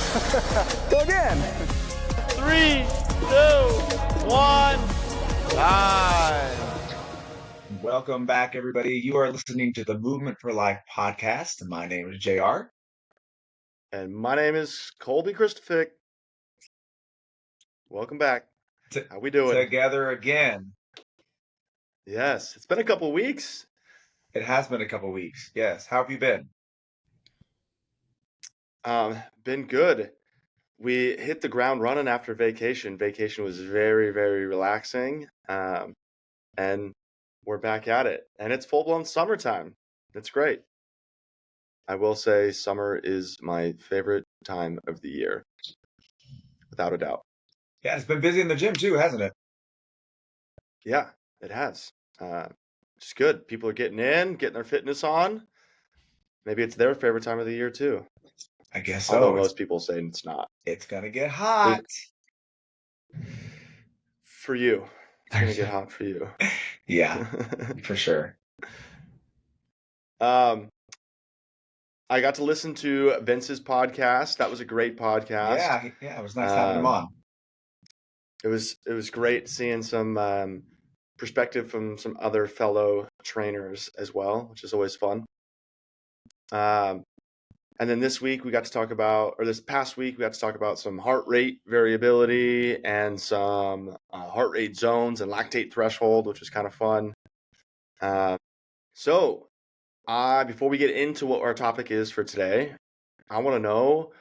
Go again. 3, 2, 1, time. Welcome back, everybody. You are listening to the Movement for Life podcast. My name is JR. And my name is Kolby Krystofik. Welcome back. How we doing? Together again. Yes, it's been a couple weeks. It has been a couple weeks. Yes. How have you been? Been good. We hit the ground running after vacation. Vacation was very, very relaxing. And we're back at it. And it's full-blown summertime. It's great. I will say summer is my favorite time of the year, without a doubt. Yeah, it's been busy in the gym too, hasn't it? Yeah, it has. It's good. People are getting their fitness on. Maybe it's their favorite time of the year too. I guess Although so. most people say it's not. It's gonna get hot. For you. It's going to get hot for you. Yeah, for sure. I got to listen to Vince's podcast. That was a great podcast. Yeah, it was nice having him on. It was great seeing some perspective from some other fellow trainers as well, which is always fun. And then this past week, we got to talk about some heart rate variability and some heart rate zones and lactate threshold, which was kind of fun. So before we get into what our topic is for today, I want to know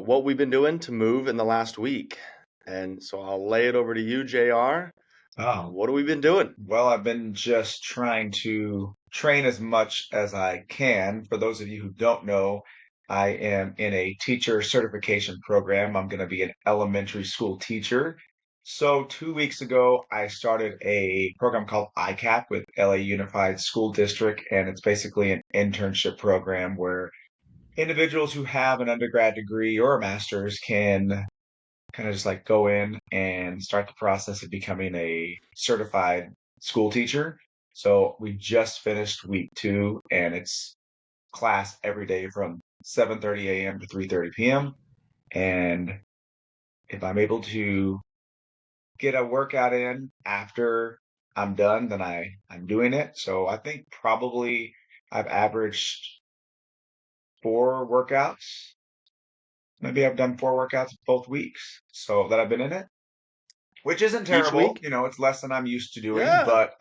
what we've been doing to move in the last week. And so I'll lay it over to you, JR. What have we been doing? Well, I've been just trying to train as much as I can. For those of you who don't know, I am in a teacher certification program. I'm going to be an elementary school teacher. So 2 weeks ago, I started a program called ICAP with LA Unified School District, and it's basically an internship program where individuals who have an undergrad degree or a master's can kind of just like go in and start the process of becoming a certified school teacher. So we just finished week 2, and it's class every day from 7:30 a.m. to 3:30 p.m. And if I'm able to get a workout in after I'm done, then I'm doing it. So I think probably I've averaged 4 workouts. Maybe I've done 4 workouts both weeks so that I've been in it, which isn't terrible. week? It's less than I'm used to doing, Yeah. but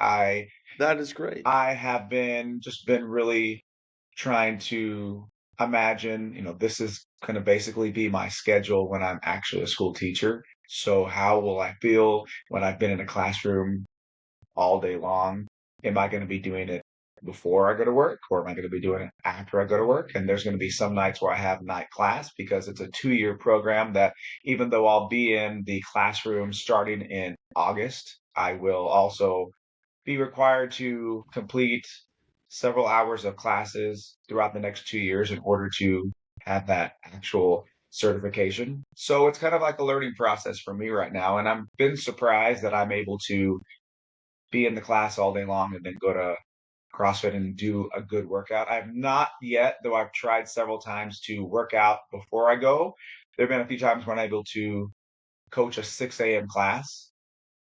That is great. I have been really trying to imagine, this is going to basically be my schedule when I'm actually a school teacher. So how will I feel when I've been in a classroom all day long? Am I going to be doing it before I go to work, or am I going to be doing it after I go to work? And there's going to be some nights where I have night class because it's a 2-year program that even though I'll be in the classroom starting in August, I will also be required to complete several hours of classes throughout the next 2 years in order to have that actual certification. So it's kind of like a learning process for me right now. And I've been surprised that I'm able to be in the class all day long and then go to CrossFit and do a good workout. I've not yet, though I've tried several times to work out before I go. There have been a few times when I'm able to coach a 6 a.m. class.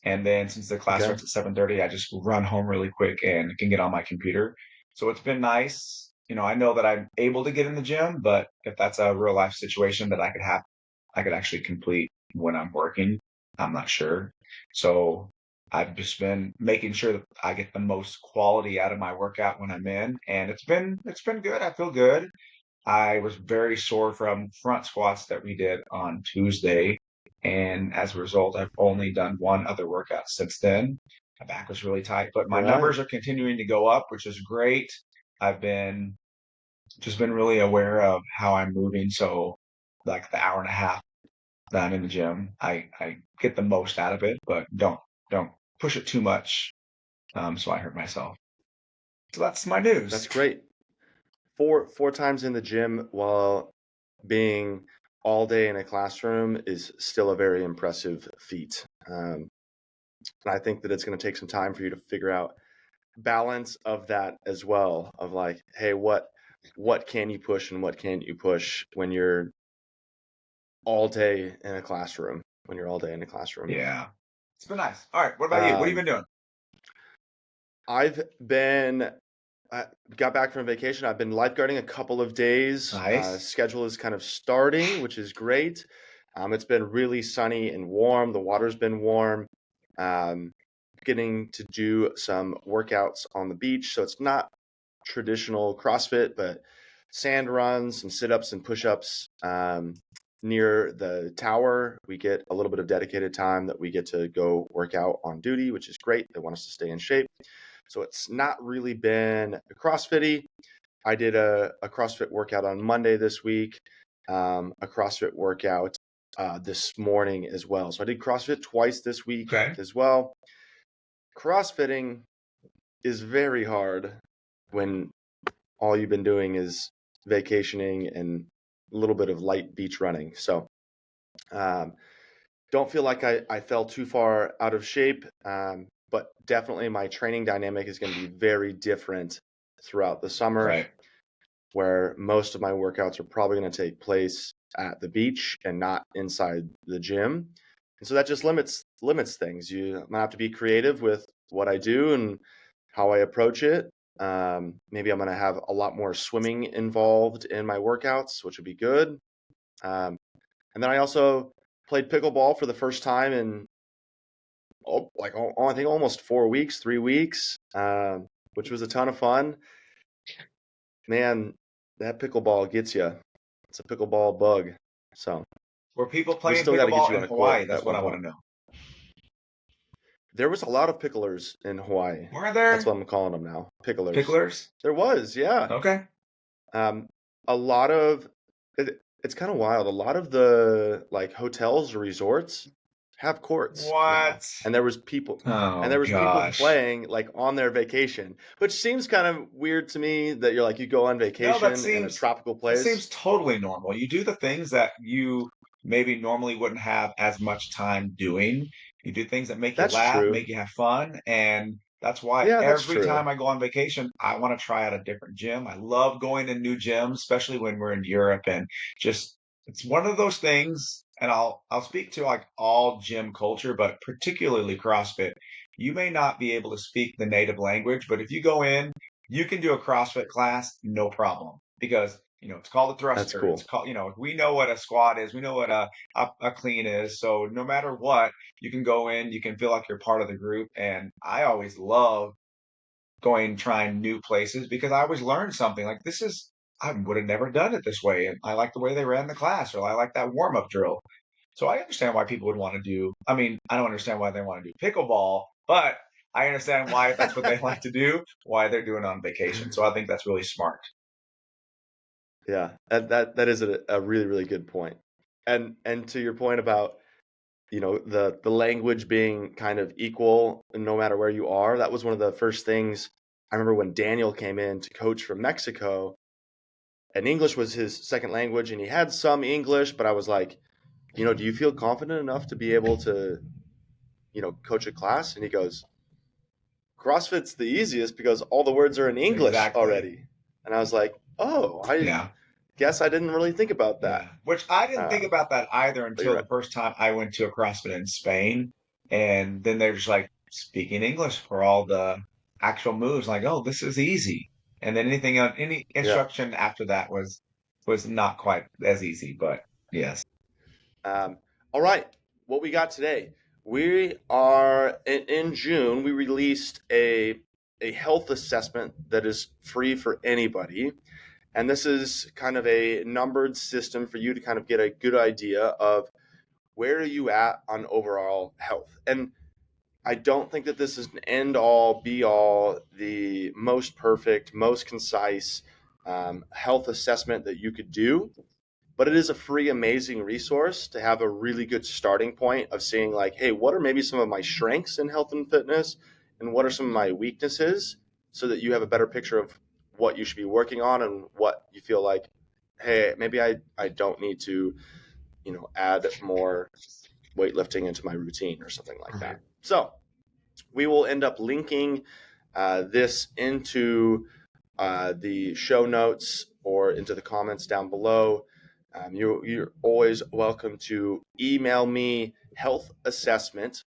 And then since the class starts at 7:30, I just run home really quick and can get on my computer. So it's been nice. I know that I'm able to get in the gym, but if that's a real life situation that I could actually complete when I'm working, I'm not sure. So I've just been making sure that I get the most quality out of my workout when I'm in, and it's been good. I feel good. I was very sore from front squats that we did on Tuesday, and as a result, I've only done one other workout since then. My back was really tight, but my numbers are continuing to go up, which is great. I've been really aware of how I'm moving. So like the hour and a half that I'm in the gym, I get the most out of it, but don't push it too much. So I hurt myself. So that's my news. That's great. Four times in the gym while being all day in a classroom is still a very impressive feat. And I think that it's going to take some time for you to figure out balance of that as well, of like, hey, what can you push and what can't you push when you're all day in a classroom when you're all day in a classroom. Yeah. It's been nice. All right. What about you? What have you Um, been doing? I've been I got back from vacation. I've been lifeguarding a couple of days. Nice. Schedule is kind of starting, which is great. It's been really sunny and warm. The water's been warm. Um, Getting to do some workouts on the beach. So it's not traditional CrossFit, but sand runs, some sit ups and push ups near the tower. We get a little bit of dedicated time that we get to go work out on duty, which is great. They want us to stay in shape. So it's not really been CrossFit-y. I did a CrossFit workout on Monday this week, a CrossFit workout this morning as well. So I did CrossFit twice this week Okay. as well. CrossFitting is very hard when all you've been doing is vacationing and a little bit of light beach running. So um, don't feel like I fell too far out of shape, but definitely my training dynamic is going to be very different throughout the summer, Right. where most of my workouts are probably going to take place at the beach and not inside the gym. And so that just limits things. I'm gonna have to be creative with what I do and how I approach it. Maybe I'm gonna have a lot more swimming involved in my workouts, which would be good. And then I also played pickleball for the first time in I think almost 4 weeks, 3 weeks, which was a ton of fun. Man, that pickleball gets you. It's a pickleball bug. So Were people we playing still got to get pickleball you in on a court Hawaii? That's at what one I want point. to know. There was a lot of picklers in Hawaii. Were That's what there I'm calling them now. Picklers. picklers? There was, yeah. Okay. Um, a lot of it's kind of wild. A lot of the like hotels or resorts have courts now, What? and Oh there was people gosh. playing like on their vacation, which seems kind of weird to me that you're like you go on No, that vacation in a seems tropical that place. seems totally normal. You do the things that you maybe normally wouldn't have as much time doing. You do things that make you That's laugh, true. make you have fun, and that's why Yeah, that's every true. time I go on vacation, I want to try out a different gym. I love going to new gyms, especially when we're in Europe and just it's one of those things, and I'll speak to like all gym culture, but particularly CrossFit. You may not be able to speak the native language, but if you go in you can do a CrossFit class, no problem, because it's called a That's thruster. It's cool. called we know what a squat is, we know what a clean is. So no matter what, you can go in, you can feel like you're part of the group. And I always love going trying new places because I always learn something. Like this is I would have never done it this way, and I like the way they ran the class, or I like that warm up drill. So I understand why people would want to do. I mean, I don't understand why they want to do pickleball, but I understand why if that's what they like to do, why they're doing it on vacation. So I think that's really smart. Yeah, that is a really really good point. And to your point about the language being kind of equal no matter where you are, that was one of the first things I remember when Daniel came in to coach from Mexico, and English was his second language, and he had some English, but I was like, do you feel confident enough to be able to coach a class? And he goes, CrossFit's the easiest because all the words are in English Exactly. already. And I was like, oh, I Yeah. guess I didn't really think about that. Yeah. Which I didn't think Um, about that either but you're until right. the first time I went to a CrossFit in Spain. And then they're just like speaking English for all the actual moves. Like, oh, this is easy. And then any Yeah. instruction after that was not quite as easy, but yes. Um, all right. What we got today? We are in June. We released a health assessment that is free for anybody, and this is kind of a numbered system for you to kind of get a good idea of where are you at on overall health. And I don't think that this is an end all be all, the most perfect, most concise health assessment that you could do, but it is a free, amazing resource to have a really good starting point of seeing, like, hey, what are maybe some of my strengths in health and fitness, and what are some of my weaknesses, so that you have a better picture of what you should be working on and what you feel like, hey, maybe I don't need to, add more weightlifting into my routine or something like that. Right. So we will end up linking this into the show notes or into the comments down below. You're always welcome to email me health assessment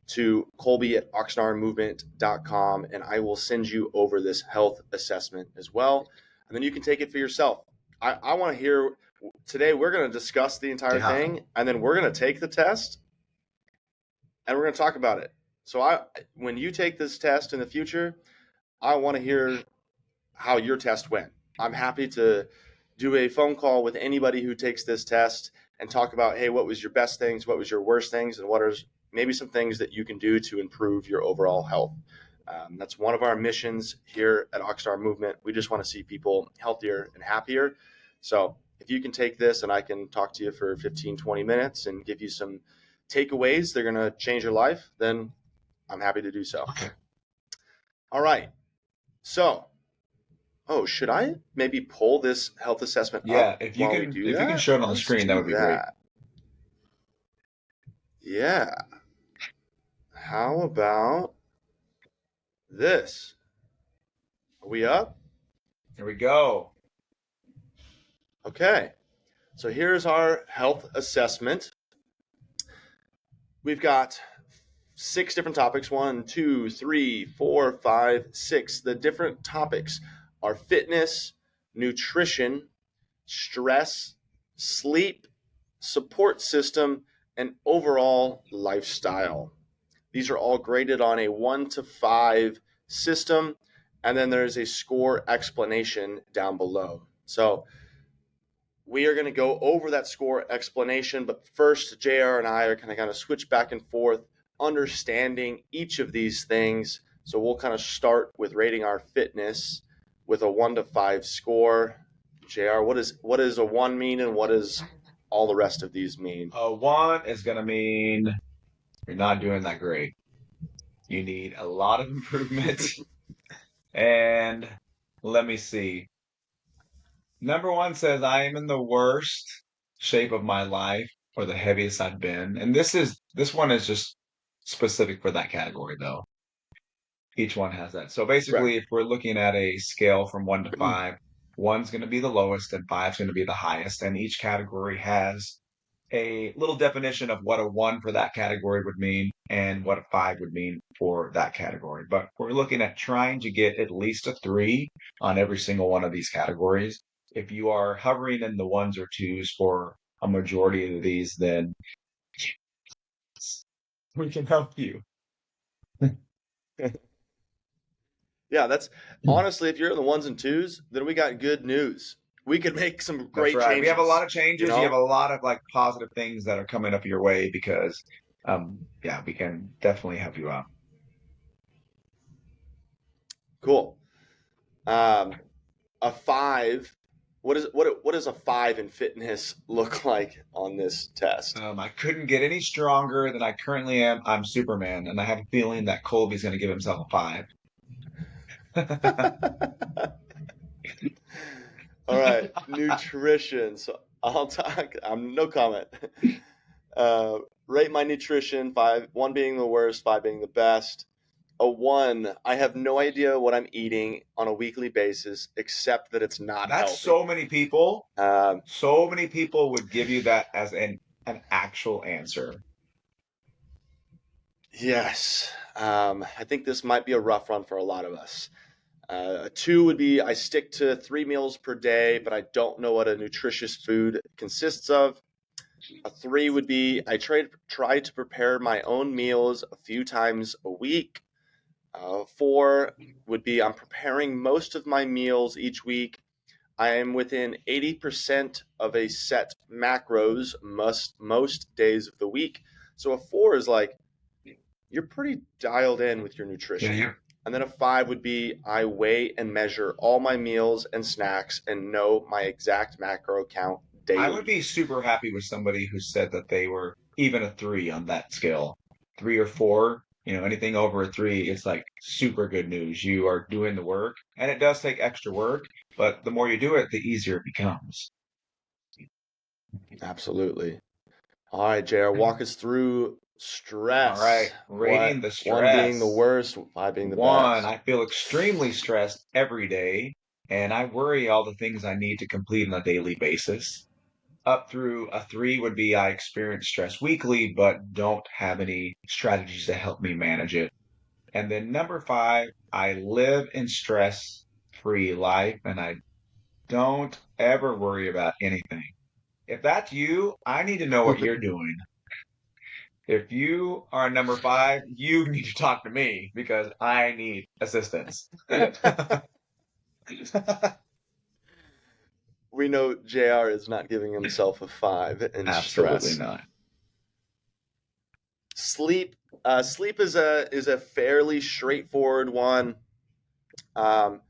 to Kolby@oxnardmovement.com, and I will send you over this health assessment as well. And then you can take it for yourself. I want to hear today. We're going to discuss the entire Yeah. thing, and then we're going to take the test and we're going to talk about it. So when you take this test in the future, I want to hear how your test went. I'm happy to do a phone call with anybody who takes this test and talk about, hey, what was your best things, what was your worst things, and what are maybe some things that you can do to improve your overall health. That's one of our missions here at Oxnard Movement. We just want to see people healthier and happier. So if you can take this and I can talk to you for 15, 20 minutes and give you some takeaways, they're going to change your life, then I'm happy to do so. Okay. All right. So, should I maybe pull this health assessment Yeah, up while we do if you can that? show it on the Let's screen, that do would be great. that. Yeah. How about this? Are we up? Here we go. Okay. So here's our health assessment. We've got 6 different topics. 1, 2, 3, 4, 5, 6. The different topics are fitness, nutrition, stress, sleep, support system, and overall lifestyle. These are all graded on a 1 to 5 system, and then there's a score explanation down below. So we are going to go over that score explanation, but first, JR and I are going to kind of switch back and forth, understanding each of these things. So we'll kind of start with rating our fitness with a 1 to 5 score. JR, what does a 1 mean, and what does all the rest of these mean? 1 is going to mean you're not doing that great. You need a lot of improvement. And let me see. Number 1 says I am in the worst shape of my life or the heaviest I've been. And this one is just specific for that category though. Each one has that. So Correct. basically, if we're looking at a scale from 1 to 5, 1's going to be the lowest and 5's going to be the highest. And each category has a little definition of what a 1 for that category would mean and what a 5 would mean for that category. But we're looking at trying to get at least a 3 on every single one of these categories. If you are hovering in the 1s or 2s for a majority of these, then we can help you. Yeah, that's honestly, if you're in the 1s and 2s, then we got good news. We could make some That's great right. We have a lot changes, of you changes. You have a know? lot of like positive things that are coming up your way because, yeah, we can definitely help you out. Cool. Um, a 5, what does a 5 in fitness look like on this test? I couldn't get any stronger than I currently am. I'm Superman, and I have a feeling that Colby's going to give himself a 5. All right, nutrition. So I'll talk. I'm no comment. Rate my nutrition 5, 1 being the worst, 5 being the best. A 1, I have no idea what I'm eating on a weekly basis, except that it's not That's healthy. so many people. Um, So many people would give you that as an actual answer. yes, I think this might be a rough one for a lot of us. A 2 would be I stick to 3 meals per day, but I don't know what a nutritious food consists of. A 3 would be I try to prepare my own meals a few times a week. 4 would be I'm preparing most of my meals each week. I am within 80% of a set macros most days of the week. So a 4 is like you're pretty dialed in with your Yeah, nutrition. yeah. And then a 5 would be I weigh and measure all my meals and snacks and know my exact macro count I would daily. be super happy with somebody who said that they were even a 3 on that scale. 3 or 4, anything over a 3, it's like super good news. You are doing the work, and it does take extra work, but the more you do it, the easier it becomes. Absolutely. All right, JR, walk us through All right, stress. rating the 1 being the stress. worst, 5 being the 1, best. I feel extremely stressed every day, and I worry all the things I need to complete on a daily basis. up through a 3 would be I experience stress weekly, but don't have any strategies to help me manage it. And then number 5, I live in stress-free life and I don't ever worry about anything. If that's you, I need to know what you're doing. If you are number 5, you need to talk to me because I need assistance. We know JR is not giving himself a 5 in Absolutely stress. not. Sleep, sleep is a fairly straightforward one. Um,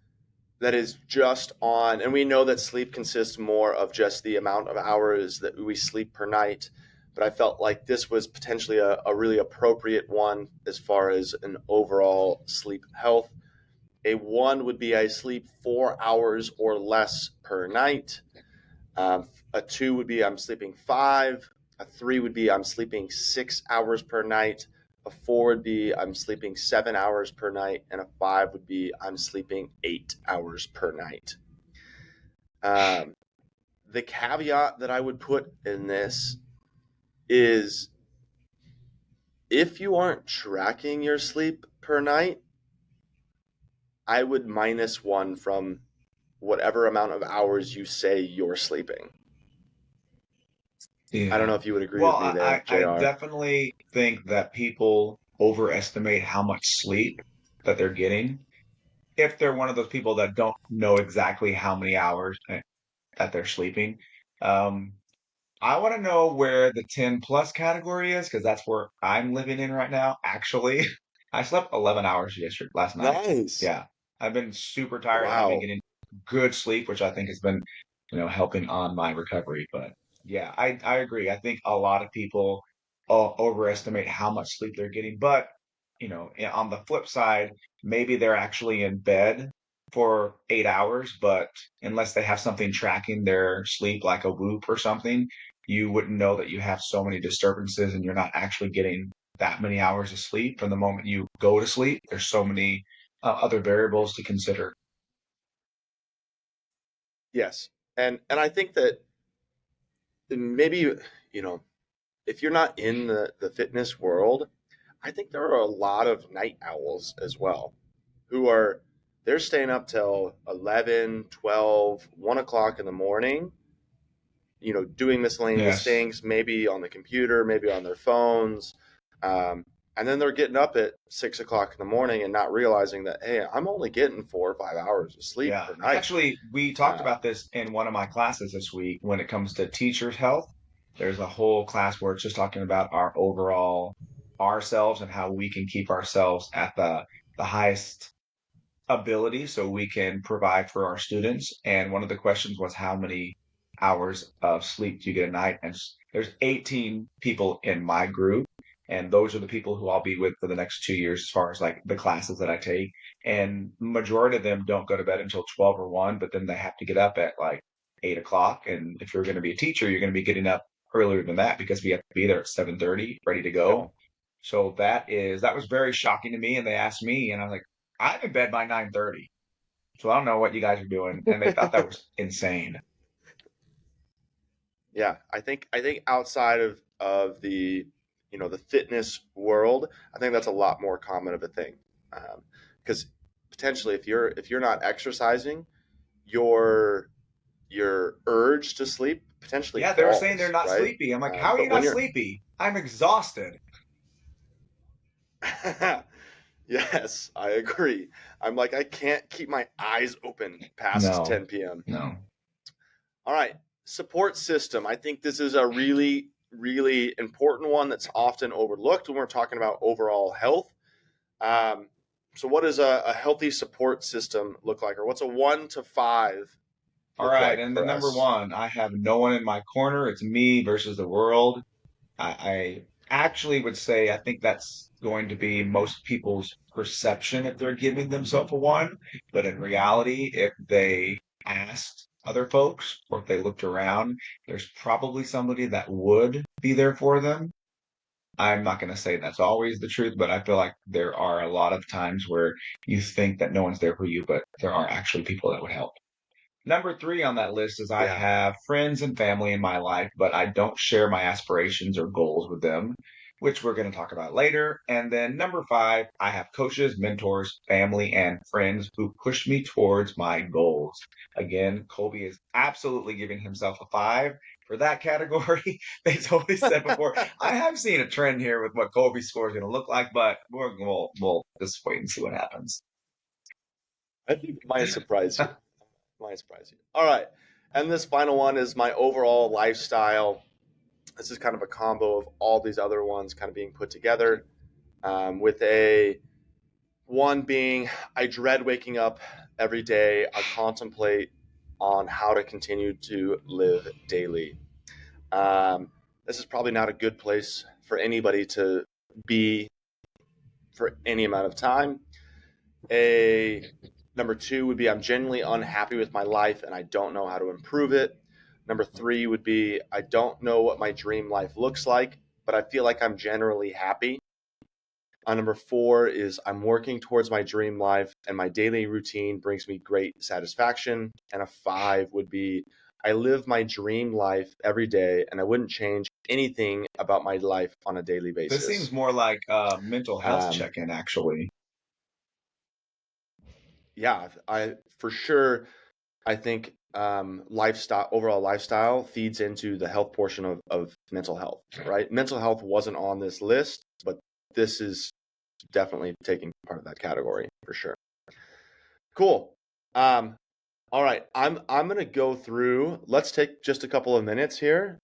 that is just on, and we know that sleep consists more of just the amount of hours that we sleep per night. But I felt like this was potentially a really appropriate one as far as an overall sleep health. A 1 would be I sleep 4 hours or less per night. A 2 would be I'm sleeping 5. A 3 would be I'm sleeping 6 hours per night. A 4 would be I'm sleeping 7 hours per night. And a 5 would be I'm sleeping 8 hours per night. Um, the caveat that I would put in this is if you aren't tracking your sleep per night, I would -1 from whatever amount of hours you say you're sleeping. I don't know Yeah. if you would agree Well, with me there, I JR. definitely think that people overestimate how much sleep that they're getting if they're one of those people that don't know exactly how many hours that they're sleeping. Um, I want to know where the 10 plus category is because that's where I'm living in right now. Actually, I slept 11 hours yesterday, last night. Nice. Yeah. I've been super tired. I haven't been Wow. getting good sleep, which I think has been, helping on my recovery. But yeah, I agree. I think a lot of people overestimate how much sleep they're getting. But, on the flip side, maybe they're actually in bed for 8 hours, but unless they have something tracking their sleep like a Whoop or something, you wouldn't know that you have so many disturbances and you're not actually getting that many hours of sleep from the moment you go to sleep. There's so many other variables to consider. Yes. And I think that maybe if you're not in the fitness world, I think there are a lot of night owls as well who are they're staying up till 11, 12, 1 o'clock in the morning, doing miscellaneous Yes. things, maybe on the computer, maybe on their phones. Um, and then they're getting up at 6 o'clock in the morning and not realizing that, hey, I'm only getting 4 or 5 hours of sleep Yeah. per night. Actually, we talked Um, about this in one of my classes this week when it comes to teachers' health. There's a whole class where it's just talking about our overall ourselves and how we can keep ourselves at the highest ability so we can provide for our students. And one of the questions was how many hours of sleep do you get a night? And there's 18 people in my group, and those are the people who I'll be with for the next 2 years as far as like the classes that I take. And majority of them don't go to bed until 12 or 1, but then they have to get up at like 8 o'clock. And if you're going to be a teacher, you're going to be getting up earlier than that because we have to be there at 7:30, ready to yep. go. So that was very shocking to me. And they asked me, and I was like, I'm in bed by 9:30. So I don't know what you guys are doing. And they thought that was insane. Yeah, I think outside of the fitness world, I think that's a lot more common of a thing, because potentially if you're not exercising, your your urge to sleep potentially Yeah, they were saying they're falls, not right? sleepy. I'm like, how are you But when not you're sleepy? I'm exhausted. yes, I agree. I'm like I can't keep my eyes open past No, 10 p.m. no. All right, support system. I think this is a really, really important one that's often overlooked when we're talking about overall health. Um, so, what does a healthy support system look like, or what's a 1 to 5 All look right. like And the for number us? one, I have no one in my corner. It's me versus the world. I actually would say I think that's going to be most people's perception if they're giving themselves a 1. But in reality, if they asked other folks or if they looked around, there's probably somebody that would be there for them. I'm not going to say that's always the truth, but I feel like there are a lot of times where you think that no one's there for you, but there are actually people that would help. Number 3 on that list is I Yeah. have friends and family in my life, but I don't share my aspirations or goals with them, which we're going to talk about later. And then number 5, I have coaches, mentors, family, and friends who push me towards my goals. Again, Kolby is absolutely giving himself a 5 for that category. Based on what he said before, I have seen a trend here with what Kolby's score is going to look like, but we'll just wait and see what happens. I think it might surprise you. Might surprise you. All right. And this final one is my overall lifestyle. This is kind of a combo of all these other ones kind of being put together, with a one being I dread waking up every day. I contemplate on how to continue to live daily. This is probably not a good place for anybody to be for any amount of time. A number two would be I'm genuinely unhappy with my life and I don't know how to improve it. Number three would be I don't know what my dream life looks like, but I feel like I'm generally happy. Number four is I'm working towards my dream life and my daily routine brings me great satisfaction. And a five would be I live my dream life every day and I wouldn't change anything about my life on a daily This seems basis. more like a mental health Um, check-in, actually. yeah, I for sure I think lifestyle, overall lifestyle feeds into the health portion of mental health, right? Mental health wasn't on this list, but this is definitely taking part of that category for sure. Cool. Um, all right, I'm gonna go through. Let's take just a couple of minutes here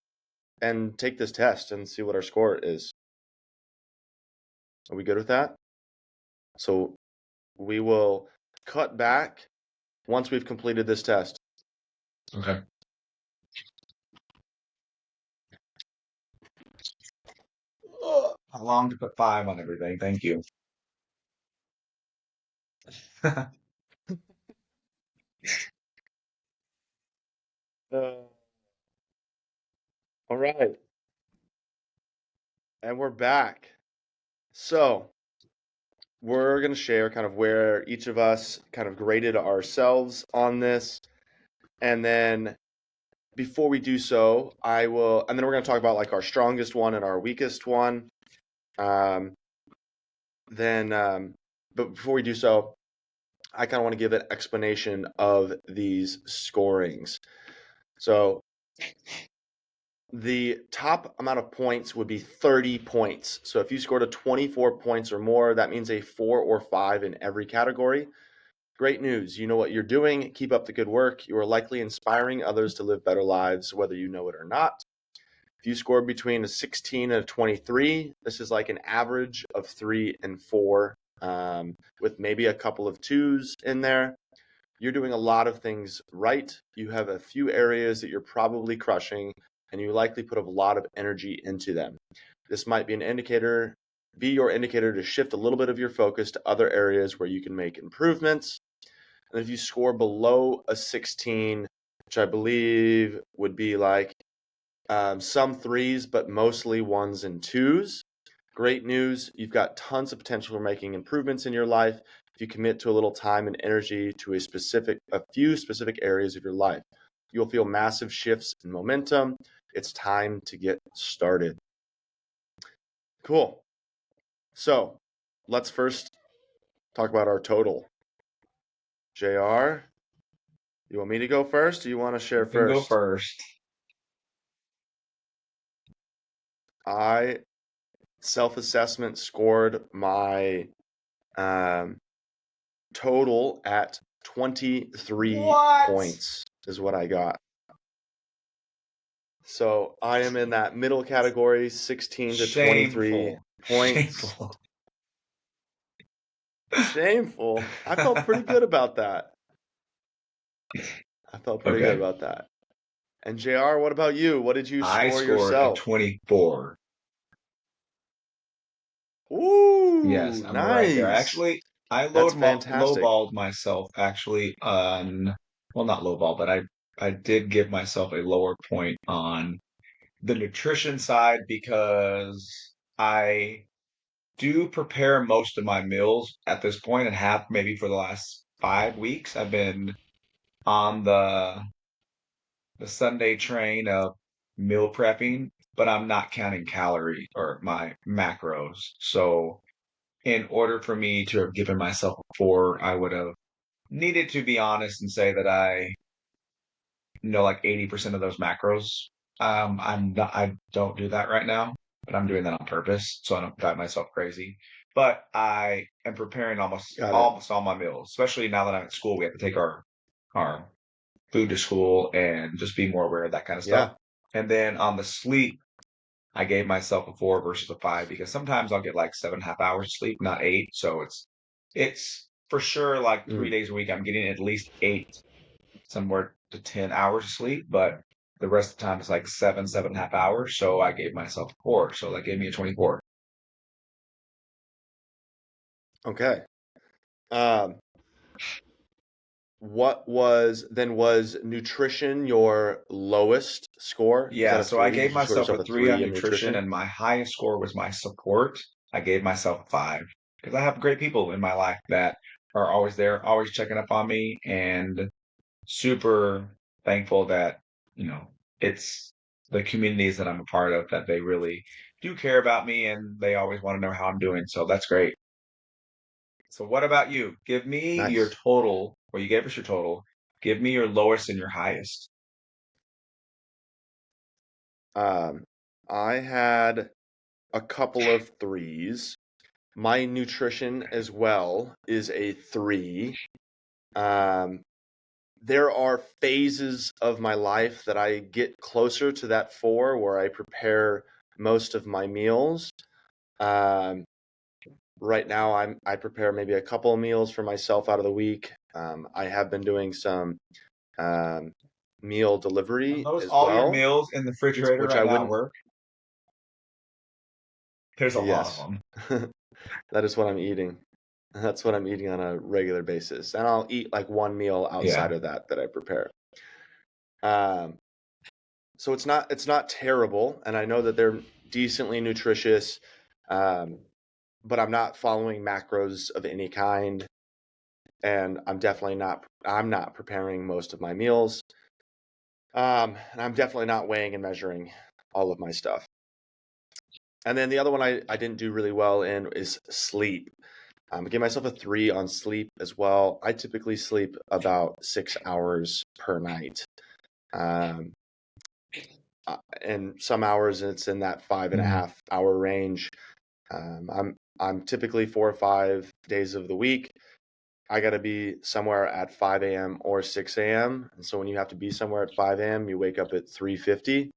and take this test and see what our score is. Are we good with that? So we will cut back once we've completed this test. Okay. How long to put 5 on everything? Thank you. Uh, all right, and we're back. So we're going to share kind of where each of us kind of graded ourselves on this. And then before we do so, and then we're going to talk about like our strongest one and our weakest one. Um, then, but before we do so, I kind of want to give an explanation of these scorings. So the top amount of points would be 30 points. So if you scored a 24 points or more, that means a 4 or 5 in every category. Great news. You know what you're doing. Keep up the good work. You are likely inspiring others to live better lives, whether you know it or not. If you score between a 16 and a 23, this is like an average of 3 and 4, with maybe a couple of twos in there. You're doing a lot of things right. You have a few areas that you're probably crushing, and you likely put a lot of energy into them. This might be your indicator to shift a little bit of your focus to other areas where you can make improvements. And if you score below a 16, which I believe would be like some threes, but mostly ones and twos, great news. You've got tons of potential for making improvements in your life if you commit to a little time and energy to a few specific areas of your life. You'll feel massive shifts in momentum. It's time to get started. Cool. So let's first talk about our total. JR, you want me to go first or you want to share You can go first? first. I self-assessment scored my um, total at 23 What? points is what I got. So I am in that middle category, 16 to 23 Shameful. points. Shameful. Shameful. I felt pretty good about that. I felt pretty good Okay. about that. And JR, what about you? What did you I score scored a yourself? 24. Yes, Ooh, I'm right there. nice. Actually, I That's fantastic. lowballed myself actually on, well, not lowball, but I did give myself a lower point on the nutrition side because I do prepare most of my meals at this point and have maybe for the last 5 weeks. I've been on the Sunday train of meal prepping, but I'm not counting calories or my macros. So in order for me to have given myself a 4, I would have needed to be honest and say that I know like 80% of those macros. I don't do that right now, but I'm doing that on purpose so I don't drive myself crazy. But I am preparing Got it. almost all my meals, especially now that I'm at school. We have to take our food to school and just be more aware of that kind of stuff. Yeah. And then on the sleep, I gave myself a 4 versus a 5 because sometimes I'll get like 7.5 hours of sleep, not 8. So it's for sure like three Mm. days a week. I'm getting at least 8, somewhere to 10 hours of sleep, but the rest of the time it's like 7.5 hours. So I gave myself a 4. So that gave me a 24. Okay. Um, was nutrition your lowest score? Was that Yeah, a so I 3? gave Did you score myself a yourself a 3 on 3 in nutrition, nutrition? and my highest score was my support. I gave myself a 5 because I have great people in my life that are always there, always checking up on me, and super thankful that, you know, it's the communities that I'm a part of that they really do care about me and they always want to know how I'm doing. So that's great. So what about you? Give me your Nice. total, or you gave us your total. Give me your lowest and your highest. Um, I had a couple of 3s. My nutrition as well is a 3. Um, there are phases of my life that I get closer to that 4 where I prepare most of my meals. Um, right now I prepare maybe a couple of meals for myself out of the week. I have been doing some um, meal Are delivery those as all your well, meals in the refrigerator which I right now at wouldn't. work? There's a lot of Yes, them. that is what I'm eating. That's what I'm eating on a regular basis, and I'll eat like one meal outside Yeah. of that I prepare. Um, so it's not terrible, and I know that they're decently nutritious, um, but I'm not following macros of any kind, and I'm not preparing most of my meals, and I'm definitely not weighing and measuring all of my stuff. And then the other one I didn't do really well in is sleep. I give myself a 3 on sleep as well. I typically sleep about 6 hours per night. Um, and some hours it's in that five and a Mhm. half hour range. I'm typically 4 or 5 days of the week. I got to be somewhere at 5 a.m. or 6 a.m. And so when you have to be somewhere at 5 a.m., you wake up at 3:50.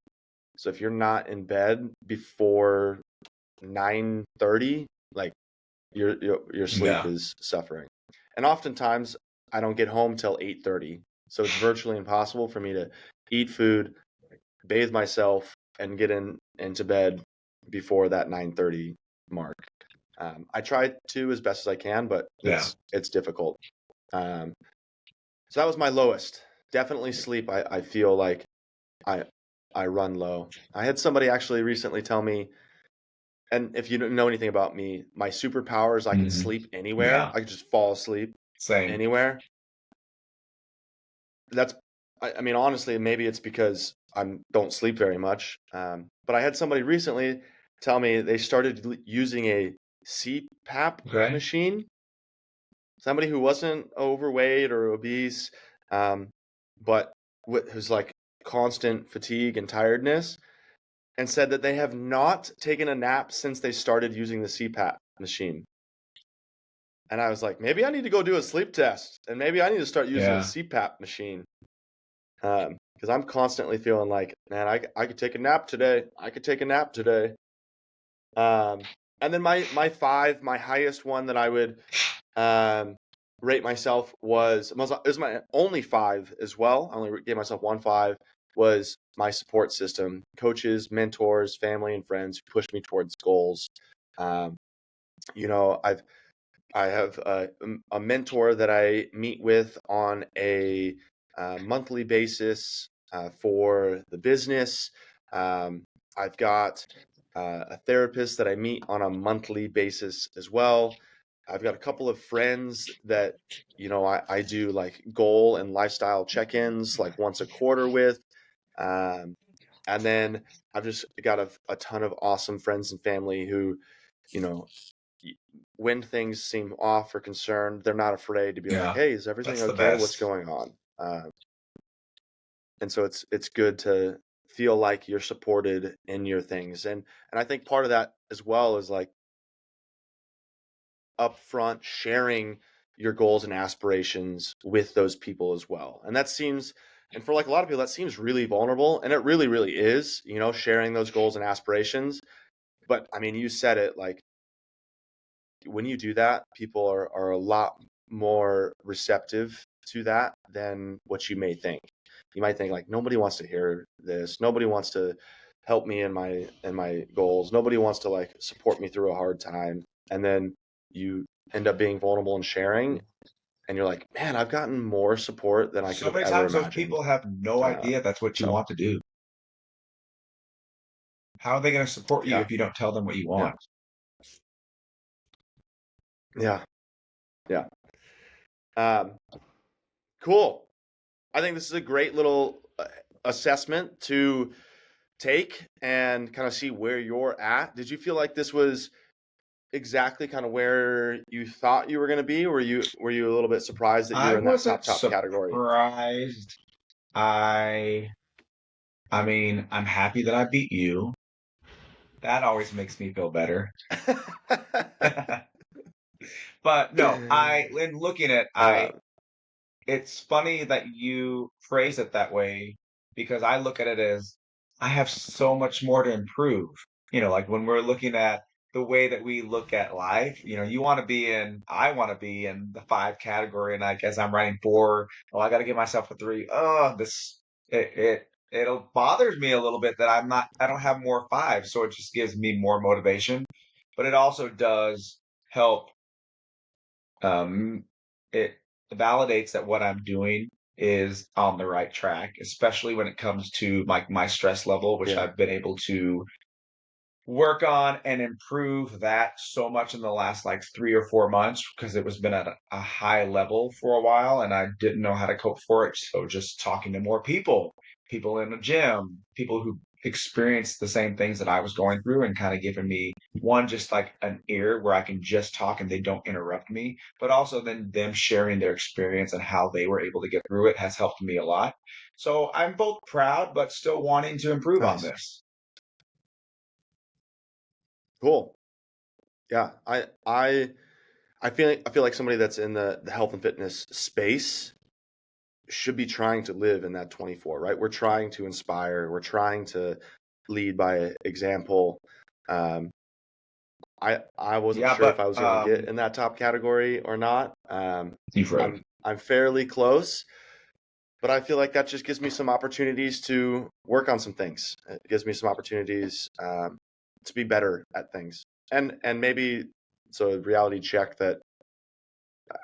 So if you're not in bed before 9:30, like your sleep Yeah. is suffering. And oftentimes I don't get home till 8:30. So it's virtually impossible for me to eat food, bathe myself, and get into bed before that 9:30 mark. I try to as best as I can, but Yeah. it's difficult. Um, so that was my lowest. Definitely sleep. I feel like I I run low. I had somebody actually recently tell me, and if you don't know anything about me, my superpower is I can Mhm. sleep anywhere. Yeah. I can just fall asleep Same. anywhere. That's I mean, honestly, maybe it's because I don't sleep very much. But I had somebody recently tell me they started using a CPAP Okay. machine. Somebody who wasn't overweight or obese, but who's like constant fatigue and tiredness, and said that they have not taken a nap since they started using the CPAP machine. And I was like, maybe I need to go do a sleep test, and maybe I need to start using a Yeah. CPAP machine. Because I'm constantly feeling like, man, I could take a nap today. I could take a nap today. Um, and then my highest one that I would um, rate myself was my only 5 as well. I only gave myself 1 5. Was my support system, coaches, mentors, family, and friends who pushed me towards goals. Um, I have a mentor that I meet with on a monthly basis for the business. I've got a therapist that I meet on a monthly basis as well. I've got a couple of friends that, I do like goal and lifestyle check-ins like once a quarter with. Um, and then I've just got a ton of awesome friends and family who, you know, when things seem off or concerned, they're not afraid to be like, Yeah, "Hey, is everything that's the okay? What's best. going on?" And so it's good to feel like you're supported in your things, and I think part of that as well is like upfront sharing your goals and aspirations with those people as well. And for like a lot of people, that seems really vulnerable, and it really, really is, sharing those goals and aspirations. But I mean, you said it, like when you do that, people are a lot more receptive to that than what you may think. You might think like nobody wants to hear this. Nobody wants to help me in my goals. Nobody wants to like support me through a hard time. And then you end up being vulnerable and sharing, and you're like, man, I've gotten more support than I could So have many ever times those imagined. people have no Uh, idea that's what you so want to do. How are they going to support you yeah, if you don't tell them what you yeah, want? yeah, yeah. Um, cool. I think this is a great little assessment to take and kind of see where you're at. Did you feel like this was exactly kind of where you thought you were going to be? Were you a little bit surprised that you I were in that wasn't top category? surprised. I I mean, I'm happy that I beat you. That always makes me feel better. But no, in looking at uh, it's funny that you phrase it that way because I look at it as I have so much more to improve. Like when we're looking at the way that we look at life, I want to be in the five category. And I guess I'm writing four. Oh, I got to give myself a three. Oh, it'll bothers me a little bit that I don't have more five. So it just gives me more motivation, but it also does help um, it validates that what I'm doing is on the right track, especially when it comes to my stress level, which yeah, I've been able to work on and improve that so much in the last like 3 or 4 months because it was been at a high level for a while and I didn't know how to cope for it. So just talking to more people in the gym, people who experience the same things that I was going through and kind of giving me one, just like an ear where I can just talk and they don't interrupt me, but also then them sharing their experience and how they were able to get through it has helped me a lot. So I'm both proud, but still wanting to improve on nice, this. cool. Yeah, I feel like somebody that's in the health and fitness space should be trying to live in that 24, right? We're trying to inspire. We're trying to lead by example. Um, I wasn't Yeah, sure if but I was going to get in that top category or not. you've read. I'm fairly close, but I feel like that just gives me some opportunities to work on some things. It gives me some opportunities to be better at things, and maybe so a reality check that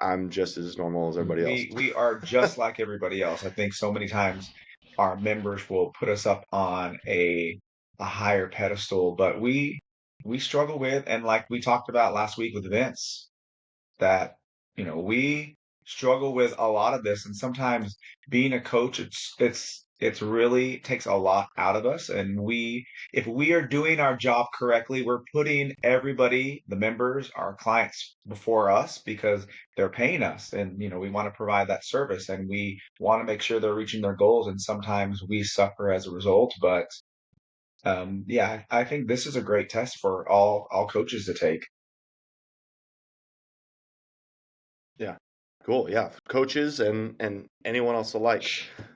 I'm just as normal as everybody else. We are just like everybody else. I think so many times our members will put us up on a higher pedestal, but we struggle with, and like we talked about last week with Vince, that we struggle with a lot of this, and sometimes being a coach, it's really takes a lot out of us, and we if we are doing our job correctly, we're putting everybody, the members, our clients, before us because they're paying us, and we want to provide that service and we want to make sure they're reaching their goals, and sometimes we suffer as a result. But yeah, I think this is a great test for all coaches to take. Yeah. Cool. Yeah. Coaches and anyone else alike.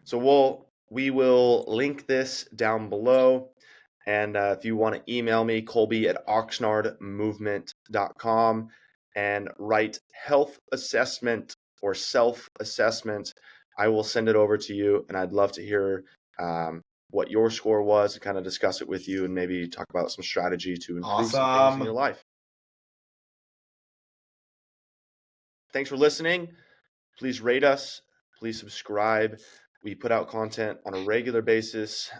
So we will link this down below. And if you want to email me, Kolby at oxnardmovement.com, and write health assessment or self assessment, I will send it over to you. And I'd love to hear what your score was and kind of discuss it with you and maybe talk about some strategy to improve some things in Awesome. your life. Thanks for listening. Please rate us. Please subscribe. We put out content on a regular basis.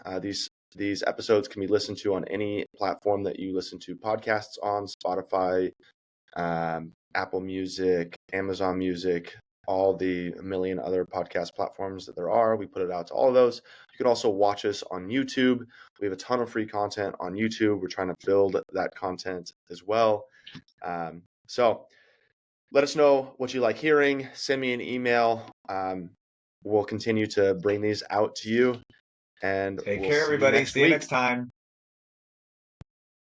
These episodes can be listened to on any platform that you listen to podcasts on: Spotify, Apple Music, Amazon Music, all the million other podcast platforms that there are. We put it out to all of those. You can also watch us on YouTube. We have a ton of free content on YouTube. We're trying to build that content as well. So let us know what you like hearing. Send me an email. We'll continue to bring these out to you, and Take we'll care, see you everybody. next See you week. next time.